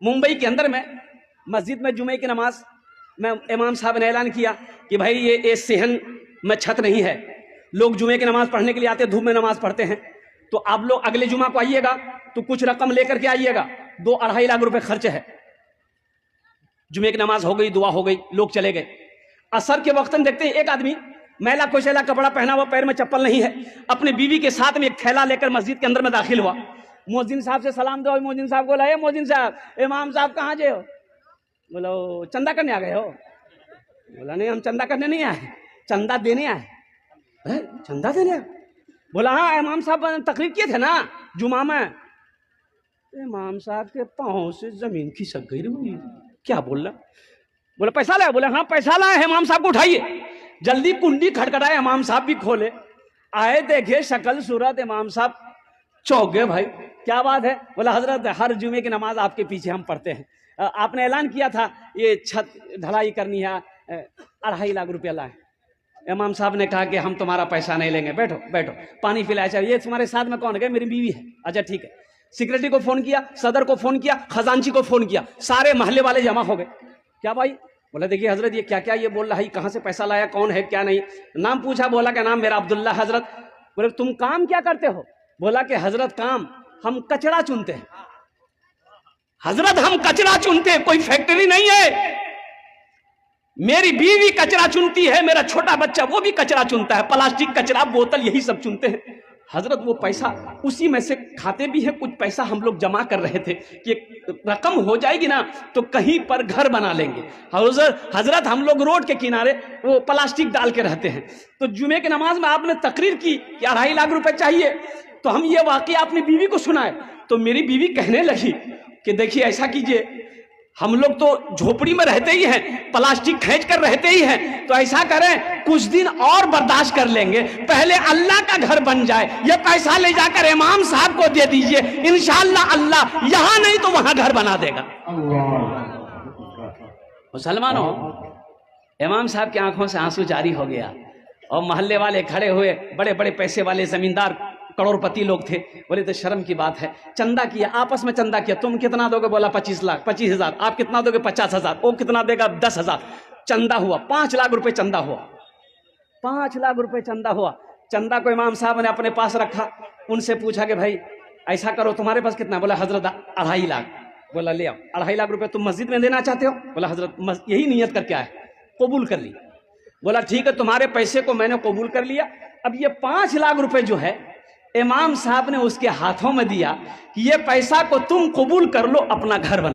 ممبئی کے اندر میں مسجد میں جمعے کی نماز میں امام صاحب نے اعلان کیا کہ بھائی یہ صحن میں چھت نہیں ہے، لوگ جمعے کی نماز پڑھنے کے لیے آتے ہیں، دھوپ میں نماز پڑھتے ہیں، تو آپ لوگ اگلے جمعہ کو آئیے گا تو کچھ رقم لے کر کے آئیے گا، 2-2.5 لاکھ روپے خرچ ہے۔ جمعے کی نماز ہو گئی، دعا ہو گئی، لوگ چلے گئے۔ عصر کے وقت میں دیکھتے ہیں ایک آدمی میلا کوشیلا کپڑا پہنا ہوا، پیر میں چپل نہیں ہے، اپنے بیوی کے ساتھ میں ایک تھیلا لے کر مسجد کے اندر میں داخل ہوا۔ مؤذن صاحب سے سلام دو، مؤذن صاحب کو لائے، مؤذن صاحب امام صاحب کہاں جے ہو؟ بولا چندہ کرنے آ گئے ہو؟ بولا نہیں، ہم چندہ کرنے نہیں آئے، چندہ دینے آئے۔ چندہ دینے آئے؟ بولا ہاں، امام صاحب تقریر کیے تھے نا جمعہ میں۔ امام صاحب کے پاؤں سے زمین کھسک گئی، کیا بول رہا؟ بولا پیسہ لائے؟ بولا ہاں پیسہ لائے، امام صاحب کو اٹھائیے۔ جلدی کنڈی کھٹکھٹائے، امام صاحب بھی کھولے، آئے دیکھے شکل صورت، امام صاحب چونک گئے۔ بھائی کیا بات ہے؟ بولا حضرت ہر جمعے کی نماز آپ کے پیچھے ہم پڑھتے ہیں، آپ نے اعلان کیا تھا یہ چھت ڈھلائی کرنی ہے، 2.5 لاکھ روپیہ لائے۔ امام صاحب نے کہا کہ ہم تمہارا پیسہ نہیں لیں گے، بیٹھو بیٹھو، پانی پلایا چاہیے۔ یہ تمہارے ساتھ میں کون ہے؟ میری بیوی ہے۔ اچھا ٹھیک ہے۔ سیکریٹری کو فون کیا، صدر کو فون کیا، خزانچی کو فون کیا، سارے محلے والے جمع ہو گئے۔ کیا بھائی؟ بولا دیکھیے حضرت یہ کیا کیا یہ بول رہا ہے، کہاں سے پیسہ لایا، کون ہے کیا نہیں، نام پوچھا، بولا کہ نام میرا عبداللہ۔ حضرت بولے تم کام کیا کرتے ہو؟ بولا کہ حضرت کام ہم کچڑا چنتے ہیں۔ حضرت ہم کچڑا چنتے ہیں، کوئی فیکٹری نہیں ہے، میری بیوی کچرا چنتی ہے، میرا چھوٹا بچہ وہ بھی کچرا چنتا ہے، پلاسٹک کچرا بوتل یہی سب چنتے ہیں۔ حضرت وہ پیسہ اسی میں سے کھاتے بھی ہیں، کچھ پیسہ ہم لوگ جمع کر رہے تھے کہ رقم ہو جائے گی نا تو کہیں پر گھر بنا لیں گے۔ حضرت ہم لوگ روڈ کے کنارے وہ پلاسٹک ڈال کے رہتے ہیں، تو جمعے کی نماز میں آپ نے تقریر کی کہ 2.5 لاکھ روپے چاہیے، تو ہم یہ واقعہ اپنی بیوی کو سنائے، تو میری بیوی کہنے لگی کہ دیکھیے ایسا کیجئے، ہم لوگ تو جھوپڑی میں رہتے ہی ہیں، پلاسٹک کھینچ کر رہتے ہی ہیں، تو ایسا کریں کچھ دن اور برداشت کر لیں گے، پہلے اللہ کا گھر بن جائے، یہ پیسہ لے جا کر امام صاحب کو دے دیجئے، انشاءاللہ اللہ یہاں نہیں تو وہاں گھر بنا دے گا۔ مسلمانوں، امام صاحب کی آنکھوں سے آنسو جاری ہو گیا، اور محلے والے کھڑے ہوئے، بڑے بڑے پیسے والے زمیندار کروڑ پتی لوگ تھے، بولے تو شرم کی بات ہے، چندہ کیا، آپس میں چندہ کیا، تم کتنا دو گے؟ بولا 25,000، آپ کتنا دو گے؟ 50,000، وہ کتنا دے گا؟ 10,000، چندہ ہوا 5 لاکھ روپے چندہ ہوا، 5 لاکھ روپے چندہ ہوا۔ چندہ کو امام صاحب نے اپنے پاس رکھا، ان سے پوچھا کہ بھائی ایسا کرو تمہارے پاس کتنا؟ بولا حضرت 2.5 لاکھ۔ بولا لے آؤ، 2.5 لاکھ روپے تم مسجد میں دینا چاہتے ہو؟ بولا حضرت یہی نیت کر کے آئے، قبول کر لی۔ بولا ٹھیک ہے، تمہارے پیسے کو میں نے قبول کر لیا، اب یہ 5 لاکھ روپے جو ہے امام صاحب نے اس کے ہاتھوں میں دیا کہ یہ پیسہ کو تم قبول کر لو، اپنا گھر بنا۔